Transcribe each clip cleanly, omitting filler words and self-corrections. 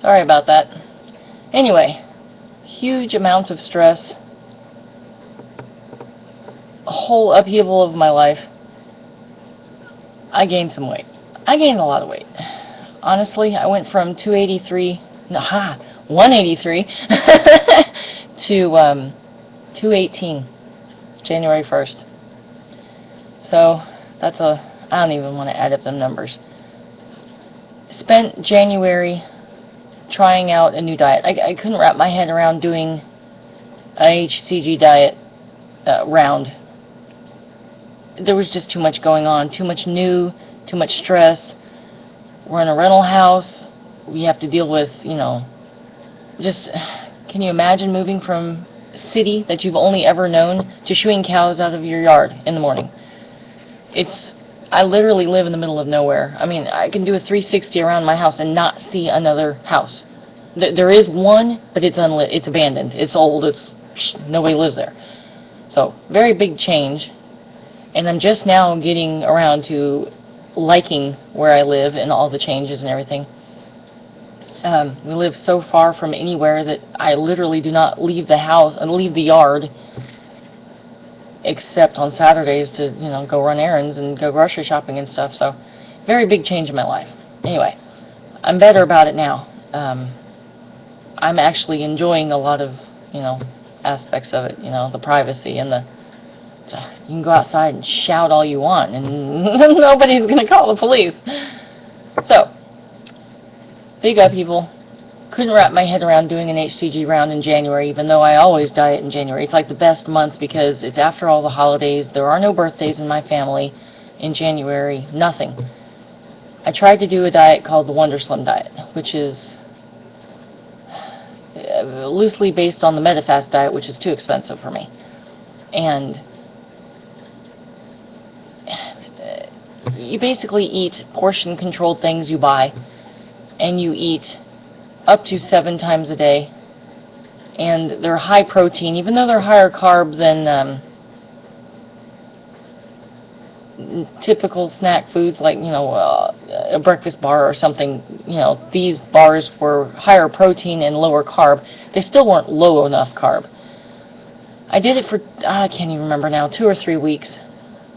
Sorry about that. Anyway, huge amounts of stress, a whole upheaval of my life. I gained some weight. I gained a lot of weight. Honestly, I went from 183 to 218 January 1st. So that's I don't even want to add up them numbers. Spent January trying out a new diet. I couldn't wrap my head around doing an HCG diet round. There was just too much going on, too much new, too much stress. We're in a rental house. We have to deal with, just, can you imagine moving from a city that you've only ever known to shooing cows out of your yard in the morning? I literally live in the middle of nowhere. I mean, I can do a 360 around my house and not see another house. There is one, but it's unlit. It's abandoned. It's old. Nobody lives there. So, very big change. And I'm just now getting around to liking where I live and all the changes and everything. We live so far from anywhere that I literally do not leave the house and leave the yard except on Saturdays to, go run errands and go grocery shopping and stuff. So, very big change in my life. Anyway, I'm better about it now. I'm actually enjoying a lot of, aspects of it, the privacy and you can go outside and shout all you want and nobody's going to call the police. So, big upheaval. Couldn't wrap my head around doing an HCG round in January, even though I always diet in January. It's like the best month because it's after all the holidays. There are no birthdays in my family in January. Nothing. I tried to do a diet called the Wonder Slim diet, which is loosely based on the MetaFast diet, which is too expensive for me. And you basically eat portion-controlled things you buy, and you eat up to 7 times a day, and they're high protein, even though they're higher carb than typical snack foods like, a breakfast bar or something. These bars were higher protein and lower carb. They still weren't low enough carb. I did it for, I can't even remember now, 2 or 3 weeks.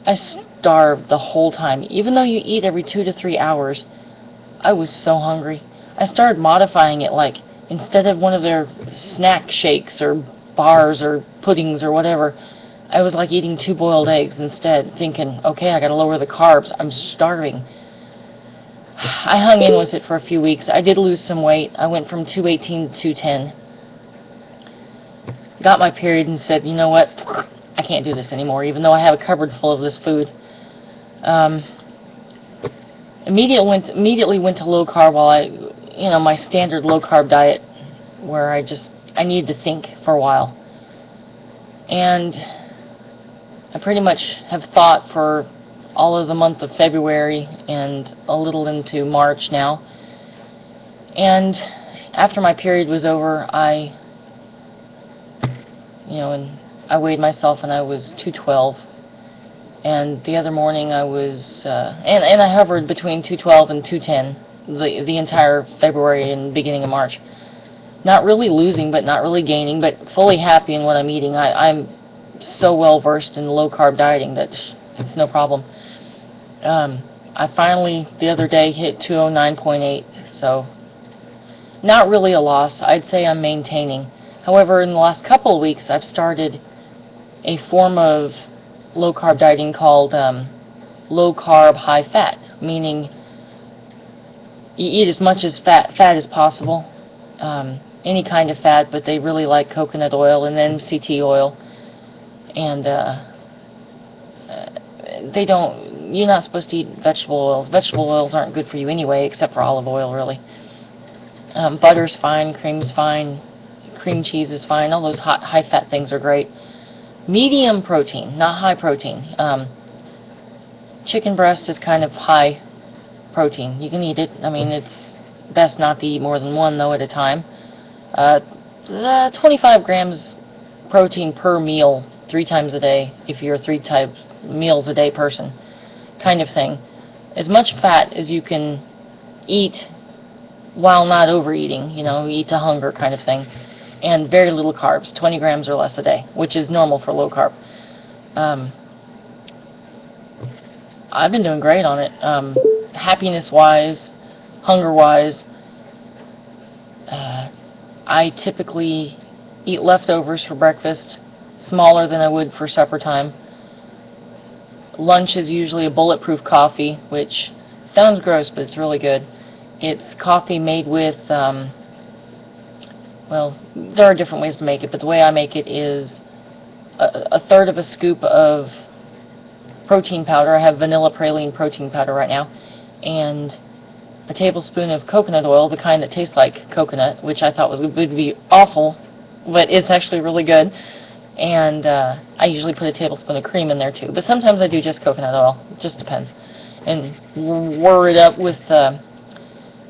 I starved the whole time. Even though you eat every 2 to 3 hours, I was so hungry. I started modifying it, like, instead of one of their snack shakes or bars or puddings or whatever, I was like eating 2 boiled eggs instead, thinking, okay, I gotta lower the carbs. I'm starving. I hung in with it for a few weeks. I did lose some weight. I went from 218 to 210. Got my period and said, you know what, I can't do this anymore, even though I have a cupboard full of this food. Immediately went to low carb while my standard low carb diet, where I needed to think for a while. And I pretty much have thought for all of the month of February and a little into March now. And after my period was over, I weighed myself and I was 212. And the other morning I was, and I hovered between 212 and 210 the entire February and beginning of March. Not really losing, but not really gaining, but fully happy in what I'm eating. I'm so well versed in low carb dieting that it's no problem. I finally, the other day, hit 209.8, so not really a loss. I'd say I'm maintaining. However, in the last couple of weeks, I've started a form of low carb dieting called low carb high fat, meaning you eat as much as fat as possible, any kind of fat, but they really like coconut oil and MCT oil, and you're not supposed to eat vegetable oils. Vegetable oils aren't good for you anyway, except for olive oil, really. Butter's fine, cream's fine, cream cheese is fine, all those high fat things are great. Medium protein, not high protein. Chicken breast is kind of high protein. You can eat it. I mean, it's best not to eat more than one, though, at a time. 25 grams protein per meal, 3 times a day, if you're a 3 meals a day person, kind of thing. As much fat as you can eat while not overeating, eat to hunger kind of thing. And very little carbs, 20 grams or less a day, which is normal for low carb. I've been doing great on it. Happiness-wise, hunger-wise, I typically eat leftovers for breakfast, smaller than I would for supper time. Lunch is usually a bulletproof coffee, which sounds gross, but it's really good. It's coffee made with, well, there are different ways to make it, but the way I make it is a third of a scoop of protein powder. I have vanilla praline protein powder right now, and a tablespoon of coconut oil, the kind that tastes like coconut, which I thought would be awful, but it's actually really good. And I usually put a tablespoon of cream in there too, but sometimes I do just coconut oil. It just depends. And whir it up with,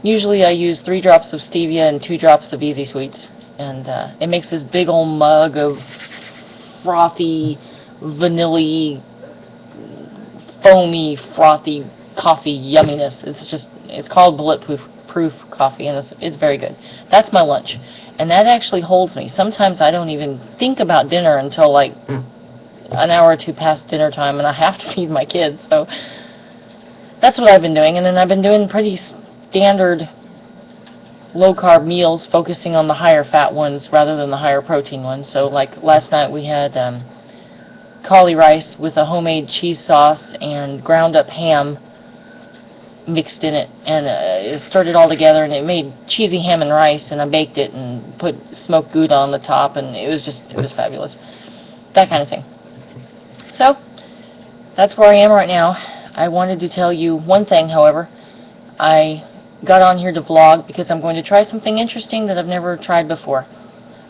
usually I use 3 drops of stevia and 2 drops of Easy Sweets, and it makes this big old mug of frothy, vanilla-y, foamy, frothy coffee yumminess. It's called bulletproof coffee, and it's very good. That's my lunch, and that actually holds me. Sometimes I don't even think about dinner until like an hour or two past dinner time, and I have to feed my kids. So that's what I've been doing, and then I've been doing pretty standard low-carb meals, focusing on the higher fat ones rather than the higher protein ones. So like last night we had cauli rice with a homemade cheese sauce and ground up ham mixed in it, and it stirred it all together, and it made cheesy ham and rice, and I baked it and put smoked Gouda on the top, and it was fabulous. That kind of thing. So that's where I am right now. I wanted to tell you one thing, however. I got on here to vlog because I'm going to try something interesting that I've never tried before.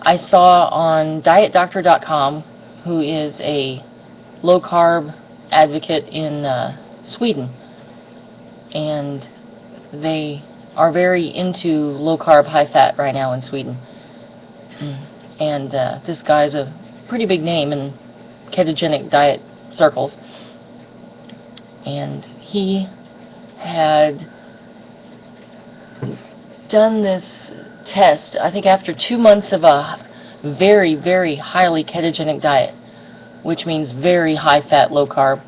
I saw on dietdoctor.com, who is a low-carb advocate in Sweden, and they are very into low-carb, high-fat right now in Sweden. And this guy's a pretty big name in ketogenic diet circles. And he had done this test, I think after 2 months of a very, very highly ketogenic diet, which means very high-fat, low-carb.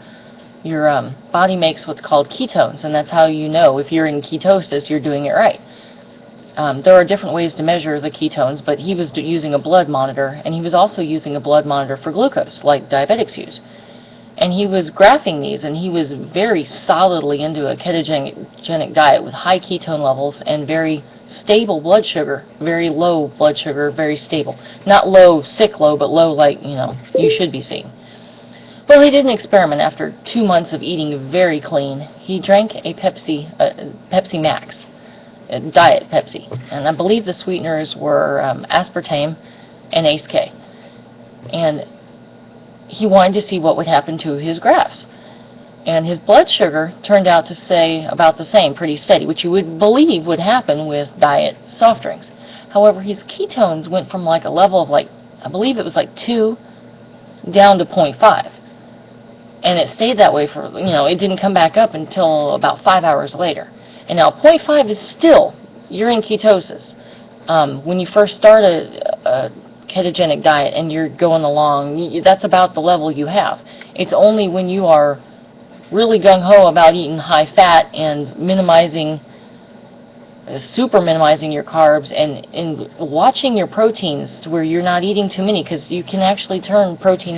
Your body makes what's called ketones, and that's how you know if you're in ketosis, you're doing it right. There are different ways to measure the ketones, but he was using a blood monitor, and he was also using a blood monitor for glucose, like diabetics use. And he was graphing these, and he was very solidly into a ketogenic diet with high ketone levels and very stable blood sugar, very low blood sugar, very stable. Not low, sick low, but low like, you should be seeing. Well, he did an experiment after 2 months of eating very clean. He drank a Pepsi Max, Diet Pepsi, and I believe the sweeteners were aspartame and Ace K. And he wanted to see what would happen to his graphs. And his blood sugar turned out to say about the same, pretty steady, which you would believe would happen with diet soft drinks. However, his ketones went from like a level of I believe it was 2 down to 0.5. And it stayed that way for, it didn't come back up until about 5 hours later. And now 0.5 is still, you're in ketosis. When you first start a ketogenic diet and you're going along, that's about the level you have. It's only when you are really gung-ho about eating high fat and super minimizing your carbs and watching your proteins where you're not eating too many, because you can actually turn protein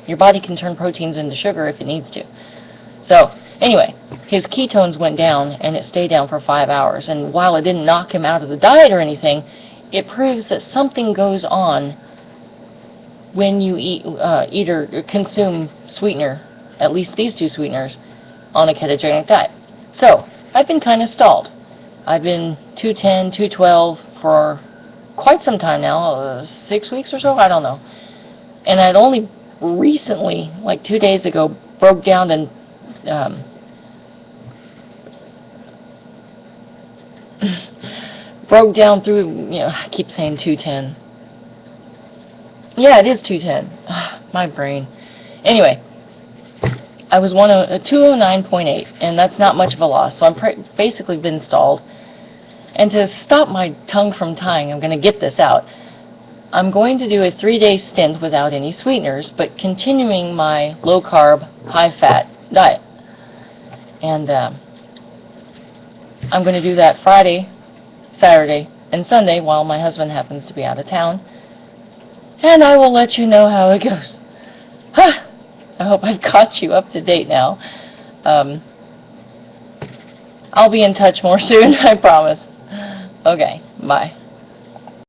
your body can turn proteins into sugar if it needs to. So anyway, his ketones went down and it stayed down for 5 hours, and while it didn't knock him out of the diet or anything, it proves that something goes on when you eat or consume sweetener, at least these 2 sweeteners, on a ketogenic diet. So I've been kind of stalled. I've been 210, 212 for quite some time now, 6 weeks or so, I don't know. And I'd only recently, like 2 days ago, broke down and broke down through, I keep saying 210. Yeah, it is 210. My brain. Anyway, I was 209.8, and that's not much of a loss, so I'm basically been stalled. And to stop my tongue from tying, I'm going to get this out. I'm going to do a 3-day stint without any sweeteners, but continuing my low-carb, high-fat diet. And I'm going to do that Friday, Saturday, and Sunday while my husband happens to be out of town. And I will let you know how it goes. I hope I've caught you up to date now. I'll be in touch more soon, I promise. Okay, bye.